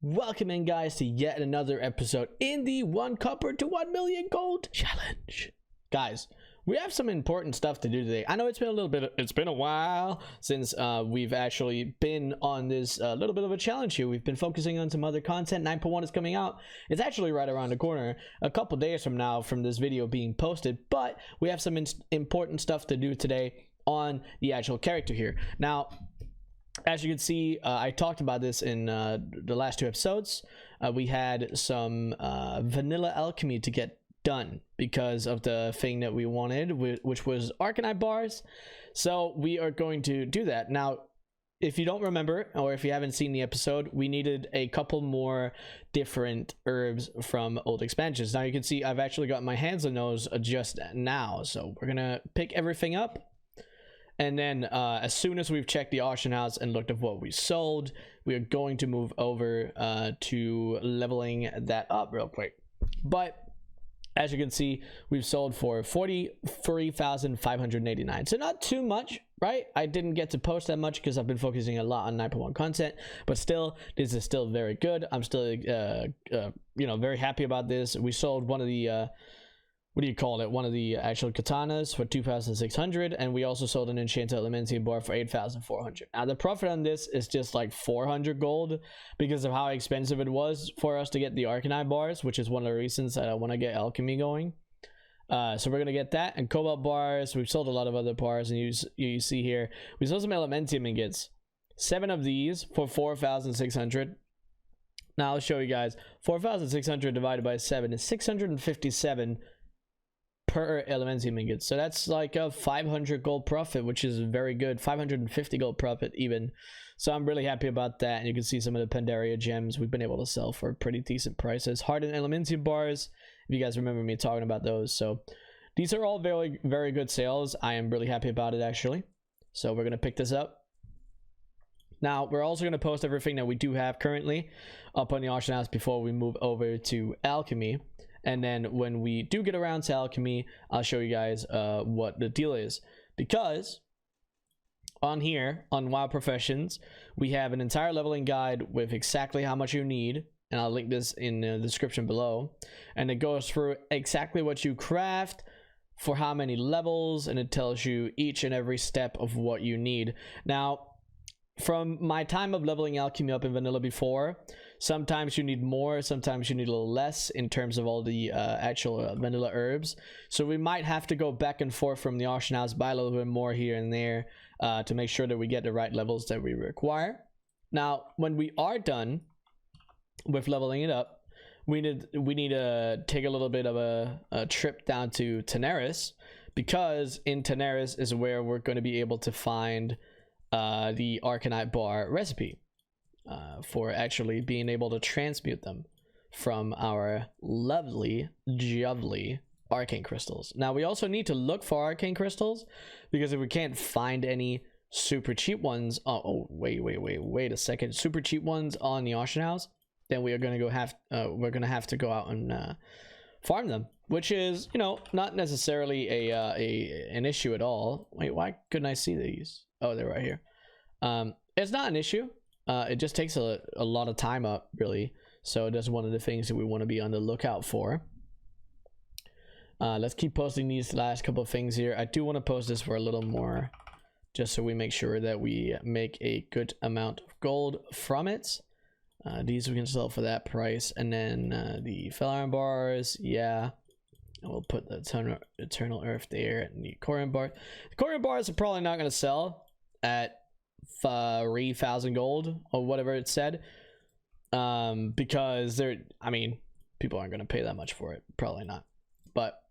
Welcome in, guys, to yet another episode in the 1 copper to 1 million gold challenge. Guys, we have some important stuff to do today. I know it's been a while since we've actually been on this little bit of a challenge here. We've been focusing on some other content. 9.1 is coming out. It's actually right around the corner, a couple days from now from this video being posted, but we have some important stuff to do today on the actual character here. Now, as you can see, I talked about this in the last 2 episodes. We had some Vanilla Alchemy to get done because of the thing that we wanted, which was arcanite bars. So we are going to do that. Now, if you don't remember, or if you haven't seen the episode, we needed a couple more different herbs from old expansions. Now you can see I've actually got my hands on those just now. So we're gonna pick everything up. And then as soon as we've checked the auction house and looked at what we sold, we are going to move over to leveling that up real quick. But as you can see, we've sold for 43,589. So not too much, right? I didn't get to post that much because I've been focusing a lot on 9.1 content, but still, this is still very good. I'm still very happy about this. We sold one of the one of the actual katanas for 2,600, and we also sold an enchanted elementium bar for 8,400. Now the profit on this is just like 400 gold because of how expensive it was for us to get the arcanite bars, which is one of the reasons that I want to get alchemy going. So we're gonna get that, and cobalt bars. We've sold a lot of other bars, and you see here we sold some elementium ingots, 7 of these for 4,600. Now I'll show you guys. 4,600 divided by 7 is 657 per elementium ingot. So that's like a 500 gold profit, which is very good. 550 gold profit even. So I'm really happy about that. And you can see some of the Pandaria gems we've been able to sell for pretty decent prices. Hardened elementium bars, if you guys remember me talking about those. So these are all very, very good sales. I am really happy about it, actually. So we're gonna pick this up. Now we're also going to post everything that we do have currently up on the auction house before we move over to alchemy. And then when we do get around to alchemy, I'll show you guys what the deal is. Because on here, on Wild Professions, we have an entire leveling guide with exactly how much you need. And I'll link this in the description below. And it goes through exactly what you craft, for how many levels, and it tells you each and every step of what you need. Now, from my time of leveling alchemy up in vanilla before, sometimes you need more, sometimes you need a little less in terms of all the actual vanilla herbs. So we might have to go back and forth from the auction house, buy a little bit more here and there to make sure that we get the right levels that we require. Now, when we are done with leveling it up, we need to take a little bit of a trip down to Tanaris, because in Tanaris is where we're going to be able to find the arcanite bar recipe for actually being able to transmute them from our lovely arcane crystals. Now we also need to look for arcane crystals, because if we can't find any super cheap ones, wait a second, super cheap ones on the auction house, then we are going to have to go out and farm them, which is, you know, not necessarily an issue at all. Wait, why couldn't I see these? Oh, they're right here. It's not an issue. It just takes a lot of time up, really. So that's one of the things that we want to be on the lookout for. Let's keep posting these last couple of things here. I do want to post this for a little more, just so we make sure that we make a good amount of gold from it. These we can sell for that price, and then the fell iron bars, yeah. And we'll put the eternal earth there, and the corium bar. The corium bars are probably not going to sell at 3,000 gold or whatever it said, because people aren't going to pay that much for it, probably not. But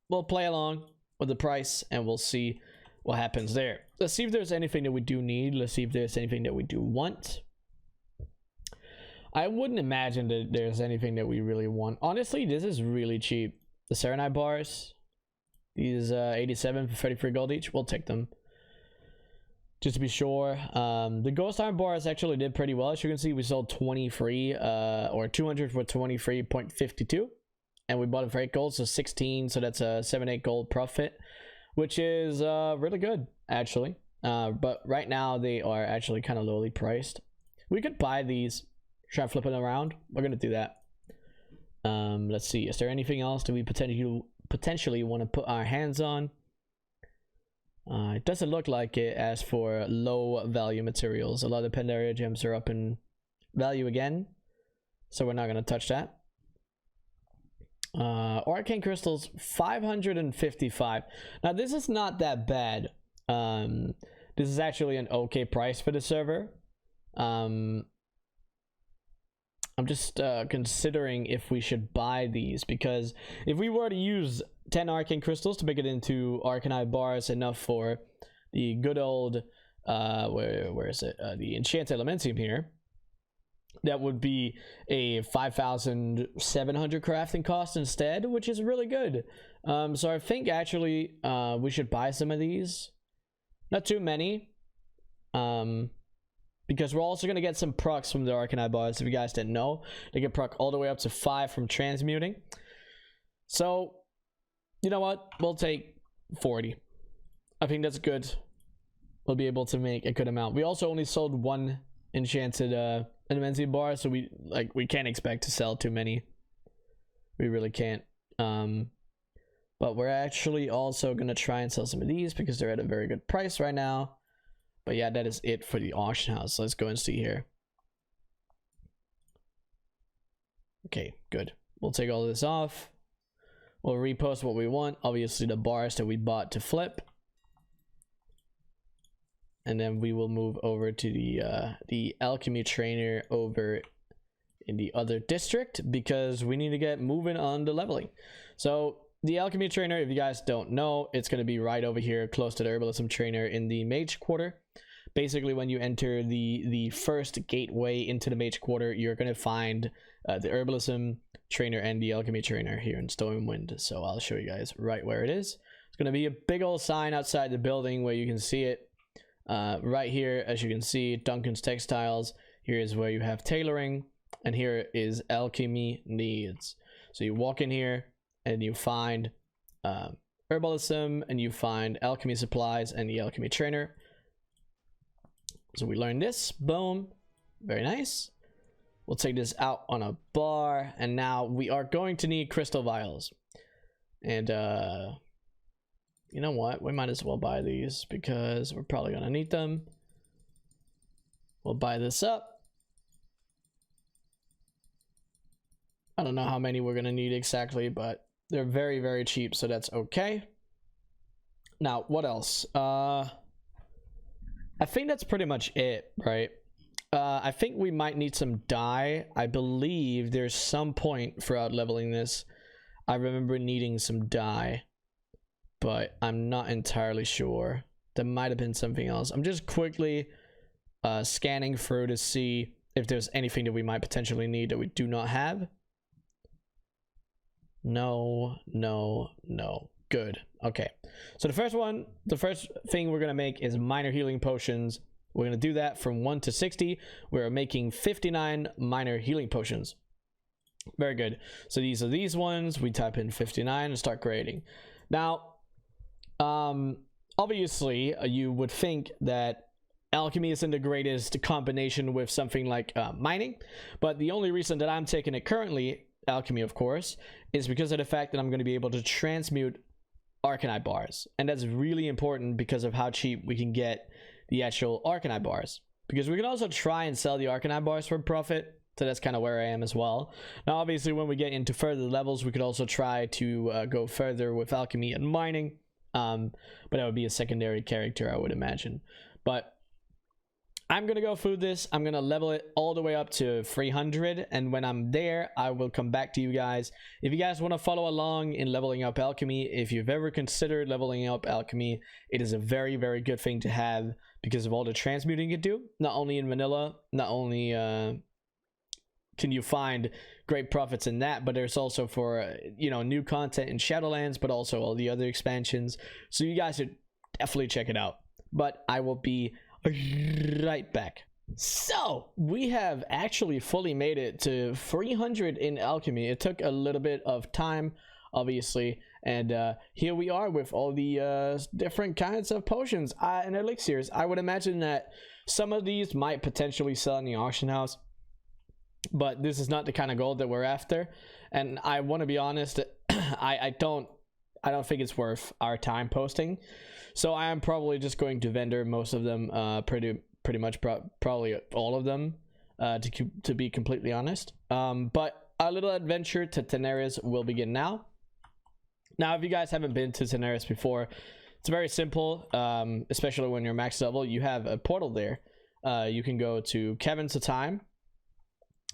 we'll play along with the price and we'll see what happens there. Let's see if there's anything that we do need. Let's see if there's anything that we do want. I wouldn't imagine that there's anything that we really want. Honestly, this is really cheap. The serenite bars, these 87 for 33 gold each, we'll take them just to be sure. The ghost iron bars actually did pretty well. As you can see, we sold 23 or 200 for 23.52, and we bought it for 8 gold, so 16, so that's a 7-8 gold profit, which is really good, actually. But right now they are actually kind of lowly priced. We could buy these Try flipping around. We're gonna do that. Let's see. Is there anything else that we potentially want to put our hands on? It doesn't look like it. As for low value materials, a lot of Pandaria gems are up in value again, so we're not gonna touch that. Arcane crystals 555. Now this is not that bad. This is actually an okay price for the server. I'm just considering if we should buy these, because if we were to use 10 arcane crystals to make it into arcanite bars, enough for the good old where is it, the enchanted elementium here, that would be a 5,700 crafting cost instead, which is really good. So I think actually we should buy some of these, not too many, because we're also going to get some procs from the arcanite bars. If you guys didn't know, they get proc all the way up to 5 from transmuting. So you know what, we'll take 40. I think that's good. We'll be able to make a good amount. We also only sold one enchanted elementium bar, so we can't expect to sell too many. We really can't. But we're actually also gonna try and sell some of these because they're at a very good price right now. But yeah, that is it for the auction house. Let's go and see here. Okay, good. We'll take all this off. We'll repost what we want. Obviously the bars that we bought to flip. And then we will move over to the alchemy trainer over in the other district, because we need to get moving on the leveling. So the alchemy trainer, if you guys don't know, it's going to be right over here close to the herbalism trainer in the mage quarter. Basically, when you enter the first gateway into the mage quarter, you're going to find the herbalism trainer and the alchemy trainer here in Stormwind. So I'll show you guys right where it is. It's going to be a big old sign outside the building where you can see it. Right here, as you can see, Duncan's Textiles. Here is where you have tailoring, and here is alchemy needs. So you walk in here and you find herbalism, and you find alchemy supplies and the alchemy trainer. So we learned this. Boom. Very nice. We'll take this out on a bar, and now we are going to need crystal vials. And you know what, we might as well buy these because we're probably gonna need them. We'll buy this up. I don't know how many we're gonna need exactly, but they're very, very cheap, so that's okay. Now what else? I think that's pretty much it, right? I think we might need some dye. I believe there's some point throughout leveling this I remember needing some dye, but I'm not entirely sure. There might have been something else. I'm just quickly scanning through to see if there's anything that we might potentially need that we do not have. No. Good. Okay. So the first thing we're gonna make is minor healing potions. We're gonna do that from 1 to 60. We're making 59 minor healing potions. Very good. So these are these ones. We type in 59 and start creating. Now, obviously, you would think that alchemy isn't the greatest combination with something like mining, but the only reason that I'm taking it currently, alchemy of course, is because of the fact that I'm going to be able to transmute arcanite bars, and that's really important because of how cheap we can get the actual arcanite bars, because we can also try and sell the arcanite bars for profit. So that's kind of where I am as well. Now obviously when we get into further levels, we could also try to go further with alchemy and mining, but that would be a secondary character, I would imagine. But I'm gonna go through this. I'm gonna level it all the way up to 300, and when I'm there I will come back to you guys. If you guys want to follow along in leveling up alchemy, if you've ever considered leveling up alchemy, it is a very, very good thing to have because of all the transmuting you do. Not only in vanilla, not only can you find great profits in that, but there's also for new content in Shadowlands, but also all the other expansions. So you guys should definitely check it out. But I will be right back. So we have actually fully made it to 300 in alchemy. It took a little bit of time, obviously, and here we are with all the different kinds of potions and elixirs. I would imagine that some of these might potentially sell in the auction house. but this is not the kind of gold that we're after. And I want to be honest, I don't think it's worth our time posting. So I am probably just going to vendor most of them, pretty much probably all of them, to be completely honest. But our little adventure to Tanaris will begin now. Now, if you guys haven't been to Tanaris before, it's very simple, especially when you're max level. You have a portal there. You can go to Caverns of Time,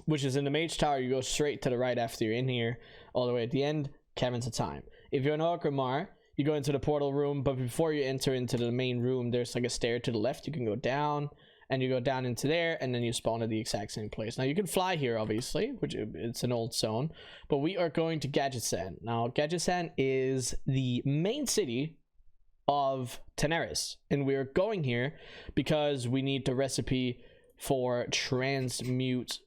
which is in the Mage Tower. You go straight to the right after you're in here, all the way at the end, Caverns of Time. If you're in Orgrimmar, you go into the portal room, but before you enter into the main room, there's like a stair to the left. You can go down, and you go down into there, and then you spawn at the exact same place. Now, you can fly here, obviously, which it's an old zone, but we are going to Gadgetzan. Now, Gadgetzan is the main city of Tanaris, and we're going here because we need the recipe for transmute.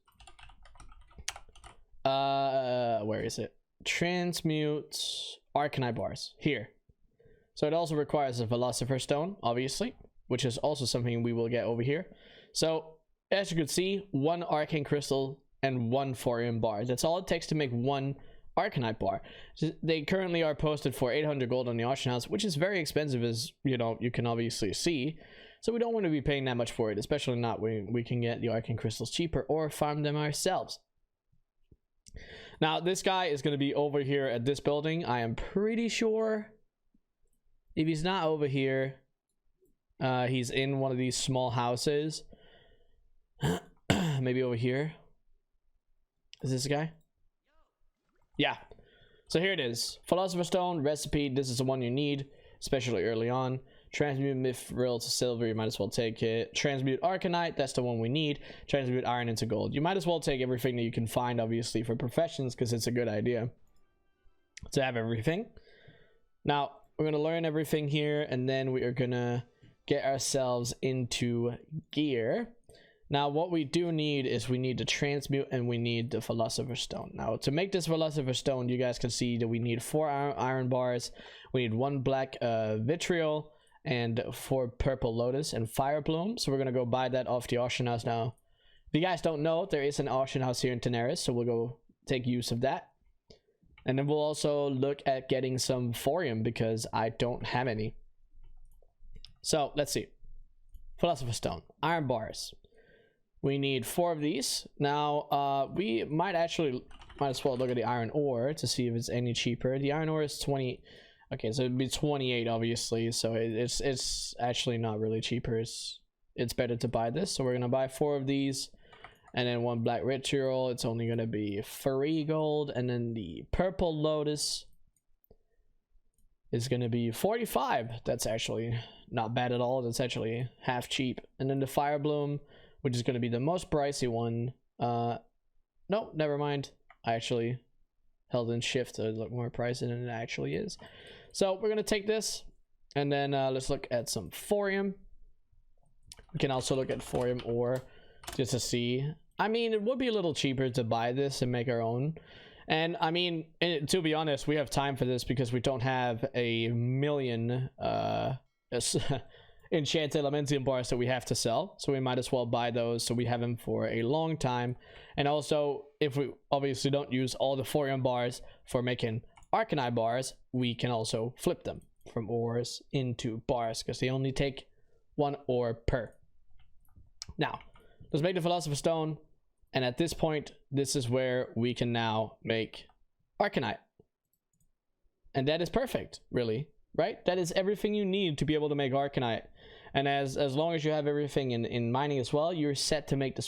Where is it? Transmute arcanite bars here. So it also requires a philosopher's stone, obviously, which is also something we will get over here. So as you can see, 1 arcane crystal and 1 thorium bar. That's all it takes to make 1 arcanite bar. So they currently are posted for 800 gold on the auction house, which is very expensive, as you know, you can obviously see. So we don't want to be paying that much for it, especially not when we can get the arcane crystals cheaper or farm them ourselves. Now, this guy is going to be over here at this building. I am pretty sure if he's not over here, he's in one of these small houses. Maybe over here. Is this the guy? Yeah. So here it is. Philosopher's Stone, recipe. This is the one you need, especially early on. Transmute mithril to silver, you might as well take it. Transmute arcanite, that's the one we need. Transmute iron into gold. You might as well take everything that you can find, obviously, for professions, because it's a good idea to have everything. Now, we're going to learn everything here, and then we are going to get ourselves into gear. Now, what we do need is we need to transmute, and we need the Philosopher's Stone. Now, to make this Philosopher's Stone, you guys can see that we need 4 iron bars. We need 1 black vitriol, and 4 purple lotus and fire bloom. So we're gonna go buy that off the auction house now. If you guys don't know, there is an auction house here in Tanaris, so we'll go take use of that. And then we'll also look at getting some thorium, because I don't have any. So let's see. Philosopher's Stone, iron bars. We need 4 of these. Now we might as well look at the iron ore to see if it's any cheaper. The iron ore is 20. Okay, so it'd be 28, obviously, so it's actually not really cheaper. It's better to buy this. So we're gonna buy 4 of these, and then 1 black ritual. It's only gonna be 3 gold, and then the purple lotus is gonna be 45. That's actually not bad at all. That's actually half cheap. And then the fire bloom, which is gonna be the most pricey one. No, never mind. I actually held in shift to look more pricey than it actually is. So we're gonna take this, and then let's look at some thorium. We can also look at thorium ore just to see. I mean, it would be a little cheaper to buy this and make our own. And I mean, to be honest, we have time for this because we don't have a million enchanted elementium bars that we have to sell. So we might as well buy those so we have them for a long time. And also, if we obviously don't use all the thorium bars for making arcanite bars, we can also flip them from ores into bars, because they only take 1 ore per. Now, let's make the Philosopher's Stone, and at this point, this is where we can now make arcanite. And that is perfect, really, right? That is everything you need to be able to make arcanite. And as long as you have everything in mining as well, you're set to make the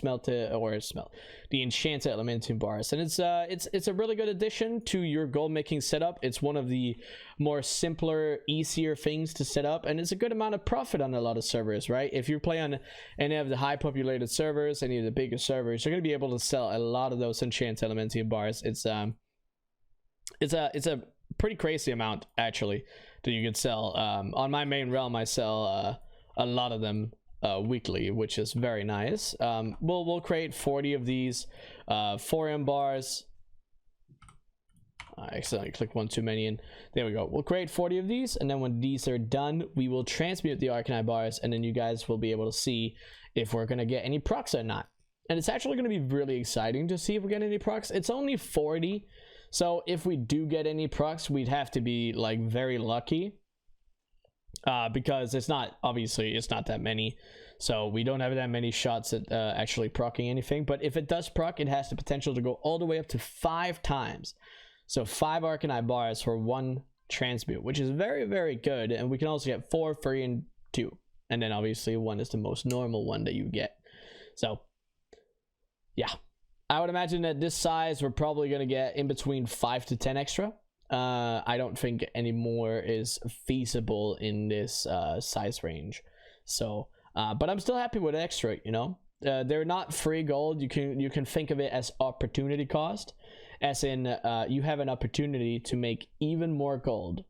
enchanted elementium bars. And it's a really good addition to your gold making setup. It's one of the more simpler, easier things to set up, and it's a good amount of profit on a lot of servers, right? If you play on any of the high populated servers, any of the bigger servers, you're going to be able to sell a lot of those enchanted elementium bars. It's a pretty crazy amount, actually, that you can sell. On my main realm, I sell a lot of them weekly, which is very nice. We'll create 40 of these thorium bars. I accidentally clicked one too many, and there we go. We'll create 40 of these, and then when these are done, we will transmute the arcanite bars, and then you guys will be able to see if we're gonna get any procs or not. and it's actually going to be really exciting to see if we get any procs. It's only 40, so if we do get any procs, we'd have to be like very lucky, because it's not, obviously it's not that many, so we don't have that many shots at actually proccing anything. But if it does proc, it has the potential to go all the way up to 5 times, so 5 arcanite bars for 1 transmute, which is very, very good. And we can also get 4, 3, and 2, and then obviously 1 is the most normal one that you get. So yeah, I would imagine that this size we're probably going to get in between 5 to 10 extra. I don't think any more is feasible in this size range. So but I'm still happy with extra, you know. They're not free gold. You can think of it as opportunity cost, as in you have an opportunity to make even more gold,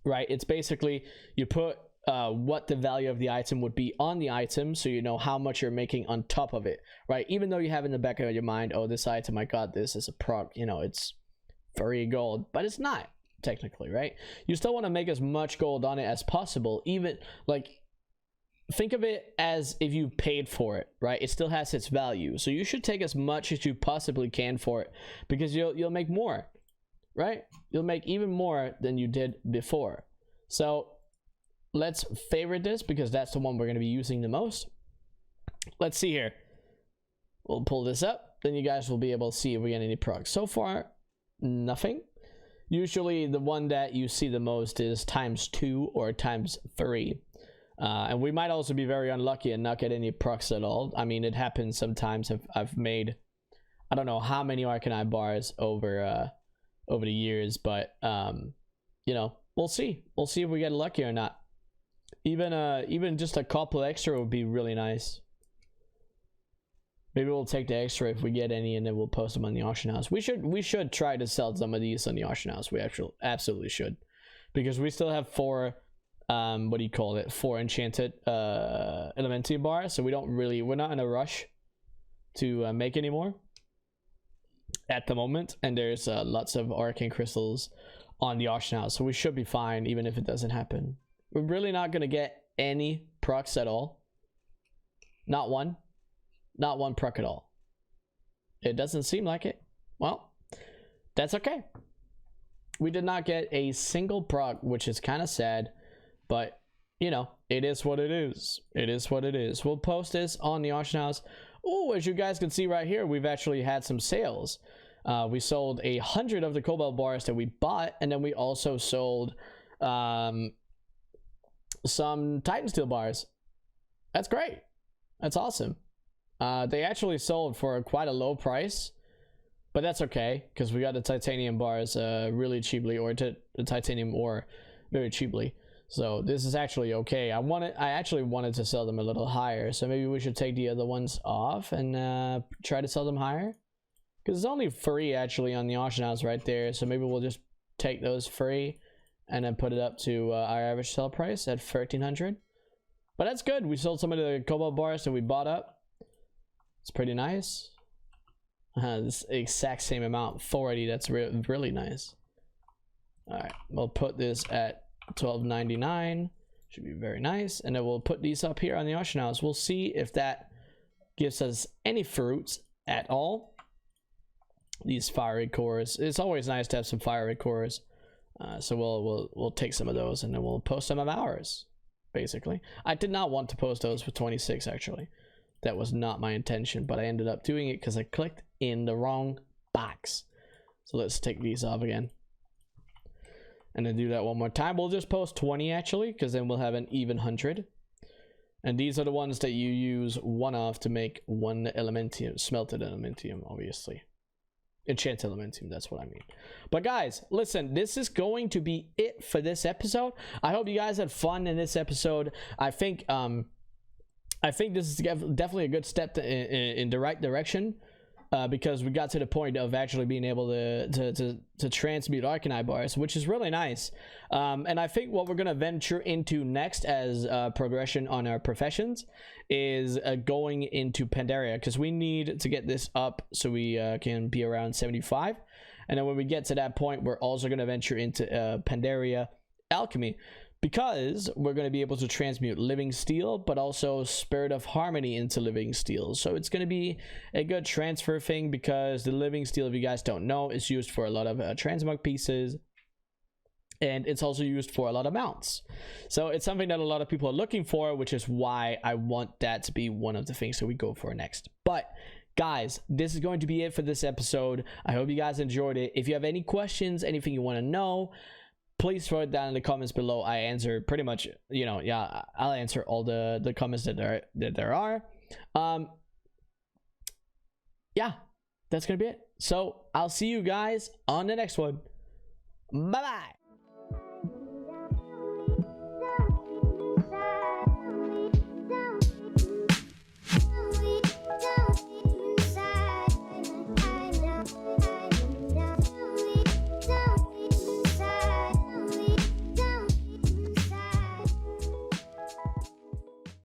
right? It's basically you put what the value of the item would be on the item, so you know how much you're making on top of it, right? Even though you have in the back of your mind, oh, this item, I got this as a proc, you know, it's free gold, but it's not technically, right? You still want to make as much gold on it as possible. Even like, think of it as if you paid for it, right? It still has its value, so you should take as much as you possibly can for it, because you'll make more, right? You'll make even more than you did before. So let's favorite this, because that's the one we're going to be using the most. Let's see here. We'll pull this up, then you guys will be able to see if we get any procs. So far, nothing. Usually the one that you see the most is ×2 or ×3. And we might also be very unlucky and not get any procs at all. I mean, it happens sometimes. I've made, I don't know how many arcanite bars over the years, but you know, we'll see if we get lucky or not. Even just a couple extra would be really nice. Maybe we'll take the extra if we get any, and then we'll post them on the auction house. We should try to sell some of these on the auction house. We actually absolutely should, because we still have 4 what do you call it, 4 enchanted elementium bars, so we're not in a rush to make any more at the moment, and there's lots of arcane crystals on the auction house, so we should be fine even if it doesn't happen. We're really not going to get any procs at all. Not one proc at all. It doesn't seem like it. Well, that's okay. We did not get a single proc, which is kind of sad, but you know, it is what it is. It is what it is. We'll post this on the auction house. Oh, as you guys can see right here, we've actually had some sales. We sold 100 of the cobalt bars that we bought, and then we also sold some Titan steel bars. That's great. That's awesome. They actually sold for quite a low price, but that's okay, because we got the titanium bars really cheaply, or the titanium ore very cheaply. So this is actually okay. I actually wanted to sell them a little higher, so maybe we should take the other ones off and try to sell them higher, because it's only free actually on the auction house right there. So maybe we'll just take those free and then put it up to our average sell price at 1300. But that's good. We sold some of the cobalt bars that we bought up. It's pretty nice. This exact same amount, 40. That's really nice. All right, we'll put this at 12.99. Should be very nice. And then we'll put these up here on the auction house. We'll see if that gives us any fruits at all. These fiery cores. It's always nice to have some fiery cores. So we'll take some of those, and then we'll post some of ours. Basically, I did not want to post those for 26. Actually, that was not my intention, but I ended up doing it because I clicked in the wrong box. So let's take these off again, and then do that one more time. We'll just post 20 actually, because then we'll have an even 100. And these are the ones that you use one of to make one elementium, smelted elementium, obviously. Enchanted elementium, that's what I mean. But guys, listen, this is going to be it for this episode. I hope you guys had fun in this episode. I think this is definitely a good step in the right direction, because we got to the point of actually being able to transmute arcanite bars, which is really nice. And I think what we're going to venture into next as progression on our professions is going into Pandaria, because we need to get this up so we can be around 75. And then when we get to that point, we're also going to venture into Vanilla Alchemy. because we're going to be able to transmute living steel, but also spirit of harmony into living steel. So it's going to be a good transfer thing, because the living steel, if you guys don't know, is used for a lot of transmog pieces, and it's also used for a lot of mounts. So it's something that a lot of people are looking for, which is why I want that to be one of the things that we go for next. But guys, this is going to be it for this episode. I hope you guys enjoyed it. If you have any questions, anything you want to know, please throw it down in the comments below. I answer pretty much, you know, yeah, I'll answer all the comments that there are. Yeah, that's gonna be it. So I'll see you guys on the next one. Bye bye.